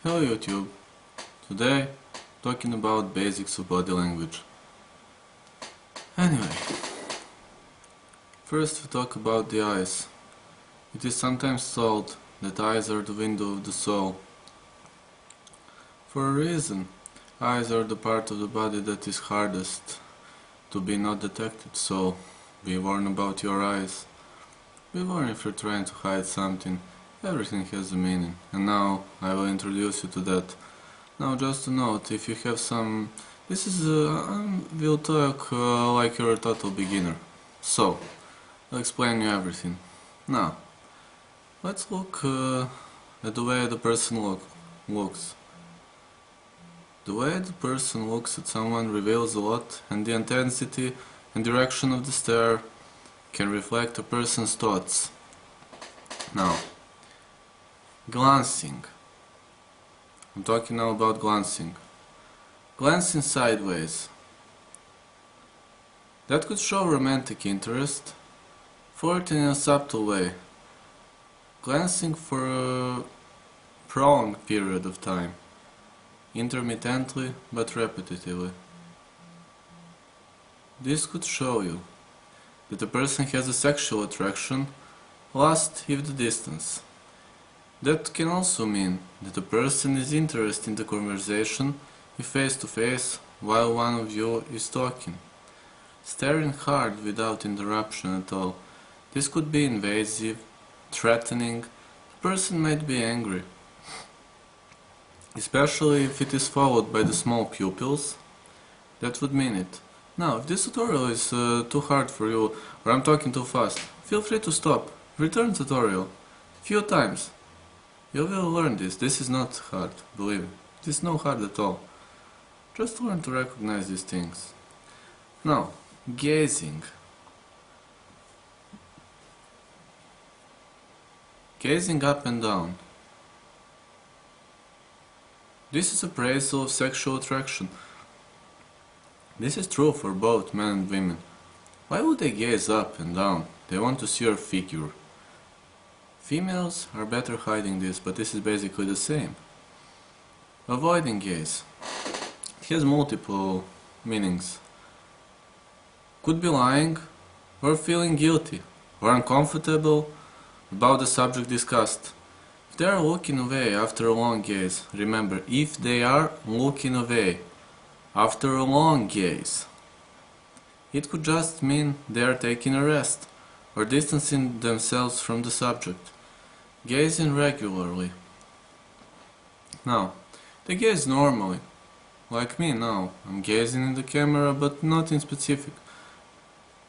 Hello YouTube. Today talking about basics of body language. Anyway, first we talk about the eyes. It is sometimes thought that eyes are the window of the soul. For a reason, eyes are the part of the body that is hardest to be not detected, so be warned about your eyes. Be warned if you're trying to hide something. Everything has a meaning, and now I will introduce you to that. Now, just a note, if you have some... we'll talk like you're a total beginner. So, I'll explain you everything. Now, let's look at the way the person looks. The way the person looks at someone reveals a lot, and the intensity and direction of the stare can reflect a person's thoughts. Now, glancing. I'm talking now about glancing. Glancing sideways. That could show romantic interest, flirting in a subtle way. Glancing for a prolonged period of time, intermittently but repetitively. This could show you that a person has a sexual attraction, lust if the distance. That can also mean that a person is interested in the conversation if face to face while one of you is talking. Staring hard without interruption at all. This could be invasive, threatening. The person might be angry, especially if it is followed by the small pupils. That would mean it. Now, if this tutorial is too hard for you, or I'm talking too fast, feel free to stop. Return tutorial. Few times. You will learn this. This is not hard, believe me. This is not hard at all. Just learn to recognize these things. Now, gazing. Gazing up and down. This is appraisal of sexual attraction. This is true for both men and women. Why would they gaze up and down? They want to see your figure. Females are better hiding this, but this is basically the same. Avoiding gaze. It has multiple meanings. Could be lying, or feeling guilty, or uncomfortable about the subject discussed. If they are looking away after a long gaze, remember, if they are looking away after a long gaze, it could just mean they are taking a rest, or distancing themselves from the subject. Gazing regularly. Now, they gaze normally. Like me now, I'm gazing in the camera but nothing specific.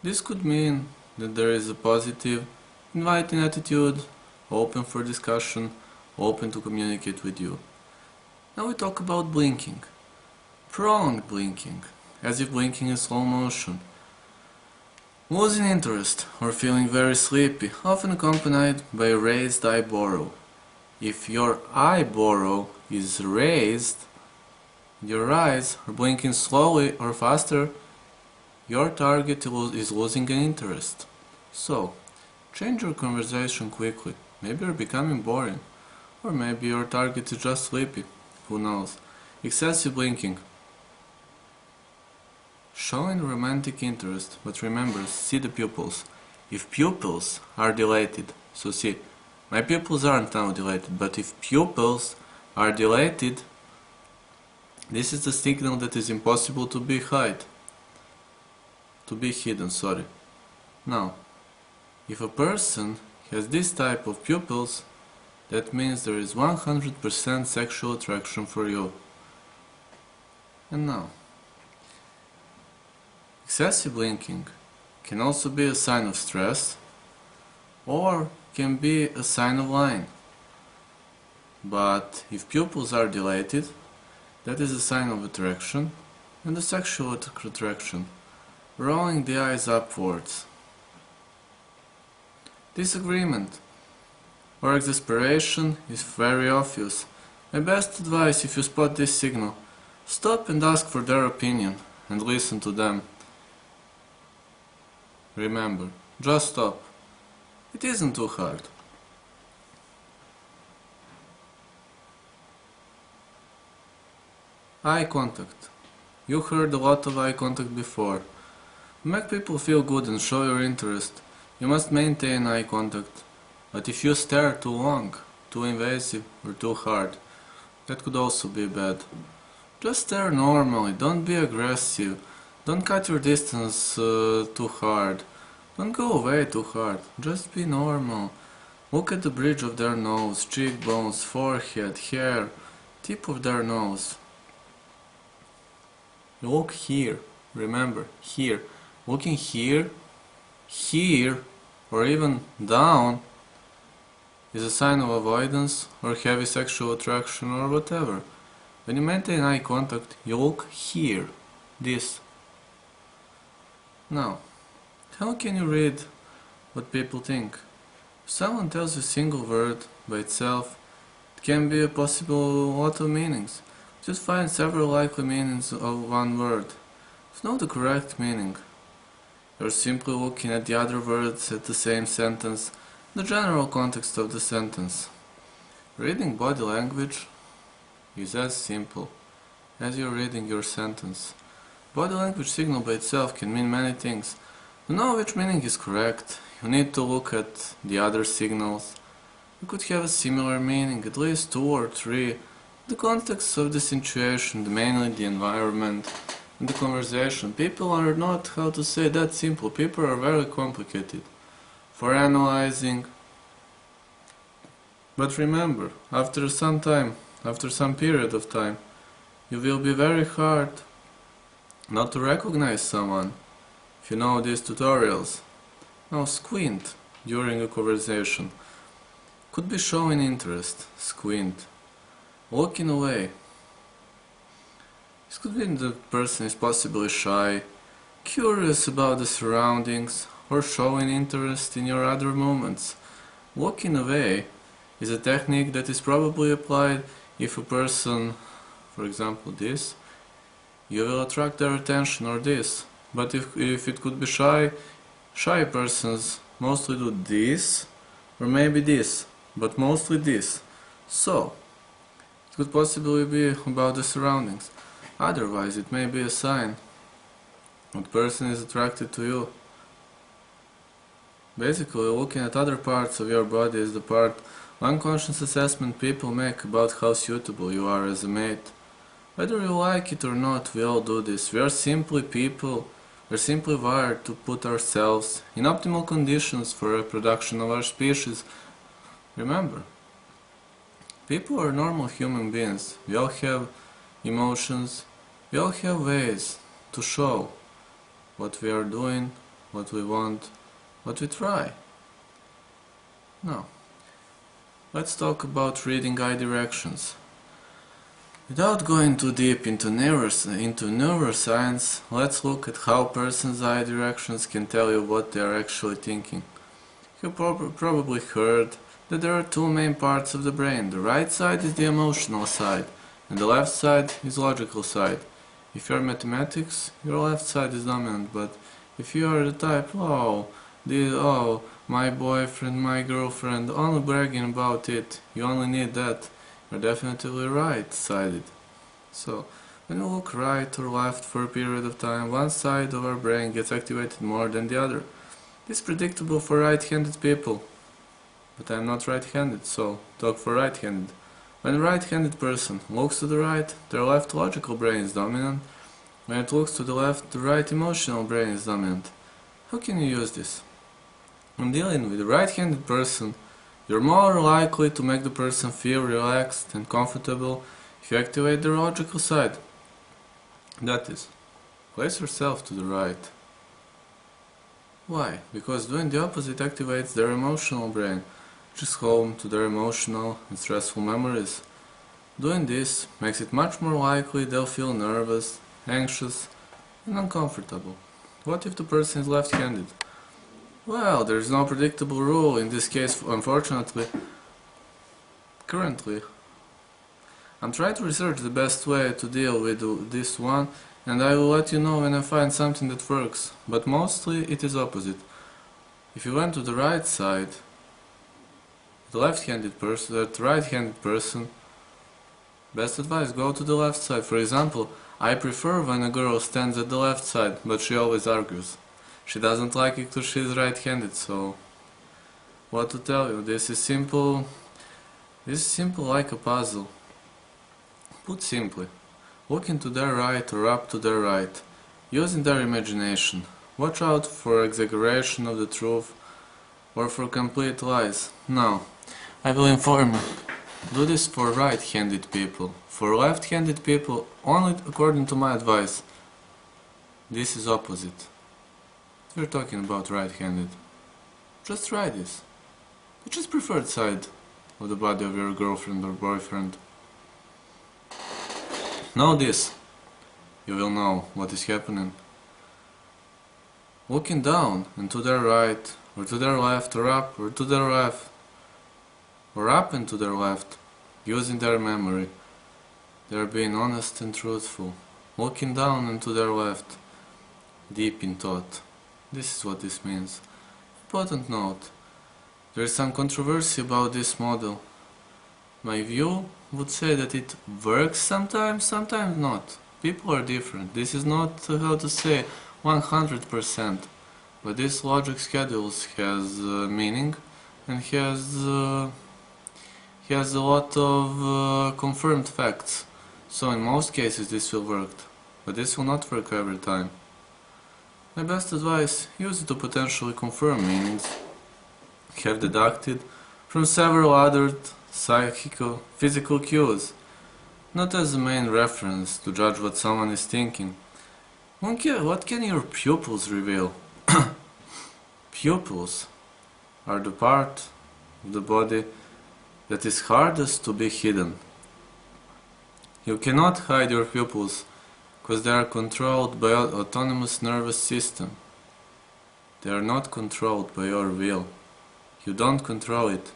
This could mean that there is a positive, inviting attitude, open for discussion, open to communicate with you. Now we talk about blinking. Prolonged blinking, as if blinking in slow motion. Losing interest or feeling very sleepy, often accompanied by a raised eyebrow. If your eyebrow is raised, your eyes are blinking slowly or faster, your target is losing an interest. So, change your conversation quickly. Maybe you're becoming boring, or maybe your target is just sleepy. Who knows? Excessive blinking. Showing romantic interest, but remember, see the pupils. If pupils are dilated, so see, my pupils aren't now dilated, but if pupils are dilated, this is the signal that is impossible to be hidden. Now, if a person has this type of pupils, that means there is 100% sexual attraction for you. And now, excessive blinking can also be a sign of stress, or can be a sign of lying. But if pupils are dilated, that is a sign of attraction, and a sexual attraction, rolling the eyes upwards. Disagreement or exasperation is very obvious. My best advice, if you spot this signal, stop and ask for their opinion, and listen to them. Remember, just stop. It isn't too hard. Eye contact. You heard a lot of eye contact before. To make people feel good and show your interest, you must maintain eye contact. But if you stare too long, too invasive, or too hard, that could also be bad. Just stare normally, don't be aggressive, don't cut your distance too hard, don't go away too hard, just be normal. Look at the bridge of their nose, cheekbones, forehead, hair, tip of their nose. Look here, remember, here. Looking here, or even down is a sign of avoidance or heavy sexual attraction or whatever. When you maintain eye contact, you look here, this. Now, how can you read what people think? If someone tells you a single word by itself, it can be a possible lot of meanings. Just find several likely meanings of one word. It's not the correct meaning. You're simply looking at the other words at the same sentence, the general context of the sentence. Reading body language is as simple as you're reading your sentence. Body language signal by itself can mean many things. To know which meaning is correct, you need to look at the other signals. You could have a similar meaning, at least 2 or 3. The context of the situation, mainly the environment, and the conversation. People are not, how to say, that simple. People are very complicated for analyzing. But remember, after some time, after some period of time, you will be very hard not to recognize someone if you know these tutorials. Now squint during a conversation. Could be showing interest, squint. Looking away. This could mean the person is possibly shy, curious about the surroundings, or showing interest in your other movements. Walking away is a technique that is probably applied if a person, for example this, you will attract their attention, or this. But if it could be shy persons mostly do this, or maybe this, but mostly this. So, it could possibly be about the surroundings. Otherwise, it may be a sign that person is attracted to you. Basically, looking at other parts of your body is the part unconscious assessment people make about how suitable you are as a mate. Whether you like it or not, we all do this. We are simply people. We're simply wired to put ourselves in optimal conditions for reproduction of our species. Remember, people are normal human beings. We all have emotions. We all have ways to show what we are doing, what we want, what we try. Now, let's talk about reading eye directions. Without going too deep into neuroscience, let's look at how a person's eye directions can tell you what they are actually thinking. You probably heard that there are 2 main parts of the brain. The right side is the emotional side, and the left side is logical side. If you are mathematics, your left side is dominant, but if you are the type, my boyfriend, my girlfriend, only bragging about it, you only need that, you're definitely right-sided. So, when you look right or left for a period of time, one side of our brain gets activated more than the other. This is predictable for right-handed people, but I'm not right-handed, so talk for right-handed. When a right-handed person looks to the right, their left logical brain is dominant. When it looks to the left, the right emotional brain is dominant. How can you use this? When dealing with a right-handed person, you're more likely to make the person feel relaxed and comfortable if you activate the logical side. That is, place yourself to the right. Why? Because doing the opposite activates their emotional brain, which is home to their emotional and stressful memories. Doing this makes it much more likely they'll feel nervous, anxious, and uncomfortable. What if the person is left-handed? Well, there's no predictable rule in this case, unfortunately. Currently, I'm trying to research the best way to deal with this one, and I will let you know when I find something that works, but mostly it is opposite. If you went to the right side, the right-handed person Best advice, go to the left side. For example, I prefer when a girl stands at the left side, but she always argues. She doesn't like it because she's right-handed, so what to tell you? This is simple like a puzzle. Put simply, looking to their right or up to their right, using their imagination. Watch out for exaggeration of the truth or for complete lies. Now, I will inform you. Do this for right-handed people. For left-handed people, only according to my advice, this is opposite. We're talking about right-handed. Just try this. Which is preferred side of the body of your girlfriend or boyfriend. Know this. You will know what is happening. Looking down and to their right, or to their left, or up, or to their left, or up and to their left, using their memory. They are being honest and truthful. Looking down and to their left, deep in thought. This is what this means. Important note. There is some controversy about this model. My view would say that it works sometimes, sometimes not. People are different. This is not, how to say, 100%. But this logic schedules has meaning and has a lot of confirmed facts. So in most cases this will work. But this will not work every time. My best advice, use it to potentially confirm meanings have deducted from several other psychical, physical cues, not as a main reference to judge what someone is thinking. What can your pupils reveal? Pupils are the part of the body that is hardest to be hidden. You cannot hide your pupils because they are controlled by your autonomous nervous system. They are not controlled by your will. You don't control it.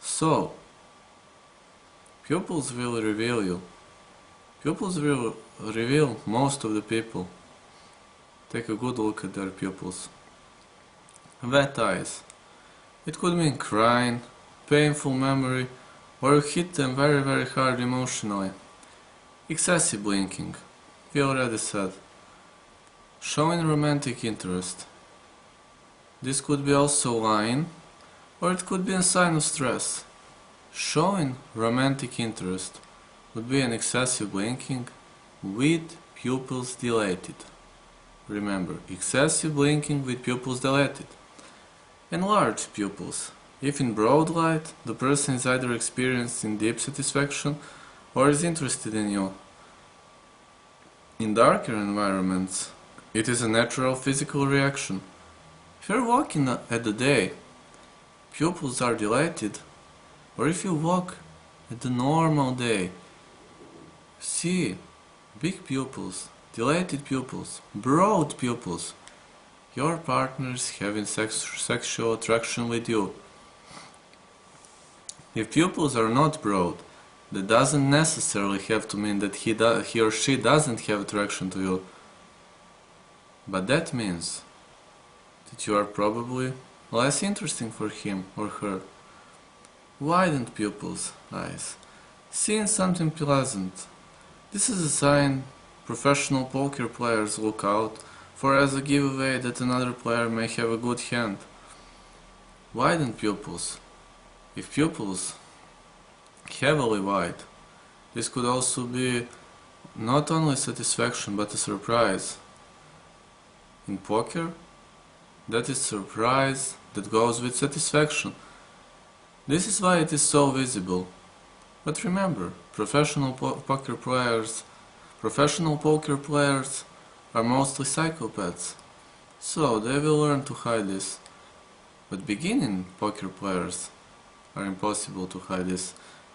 So, pupils will reveal you. Pupils will reveal most of the people. Take a good look at their pupils. Wet eyes. It could mean crying, painful memory, or you hit them very, very hard emotionally. Excessive blinking. We already said. Showing romantic interest. This could be also lying, or it could be a sign of stress. Showing romantic interest would be an excessive blinking with pupils dilated. Remember, excessive blinking with pupils dilated. Enlarged pupils. If in broad light, the person is either experiencing deep satisfaction or is interested in you. In darker environments, it is a natural physical reaction. If you're walking at the day, pupils are dilated, or if you walk at the normal day, see big pupils, dilated pupils, broad pupils, your partner is having sexual attraction with you. If pupils are not broad, that doesn't necessarily have to mean that he or she doesn't have attraction to you, but that means that you are probably less interesting for him or her. Widened pupils, eyes, seeing something pleasant. This is a sign professional poker players look out for as a giveaway that another player may have a good hand. Widened pupils. If pupils heavily wide, this could also be not only satisfaction but a surprise. In poker, that is surprise that goes with satisfaction. This is why it is so visible. But remember, professional poker players are mostly psychopaths, so they will learn to hide this. But beginning poker players are impossible to hide this,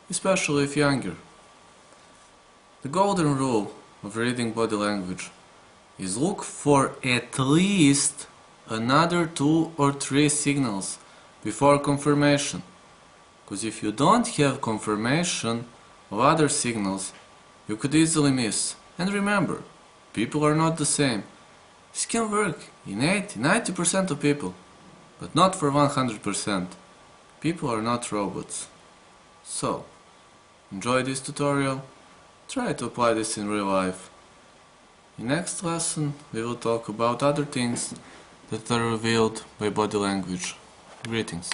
especially if younger. The golden rule of reading body language is look for at least another 2 or 3 signals before confirmation. Because if you don't have confirmation of other signals, you could easily miss. And remember, people are not the same. This can work in 80-90% of people, but not for 100%. People are not robots. So, enjoy this tutorial, Try to apply this in real life. In next lesson, we will talk about other things that are revealed by body language. Greetings.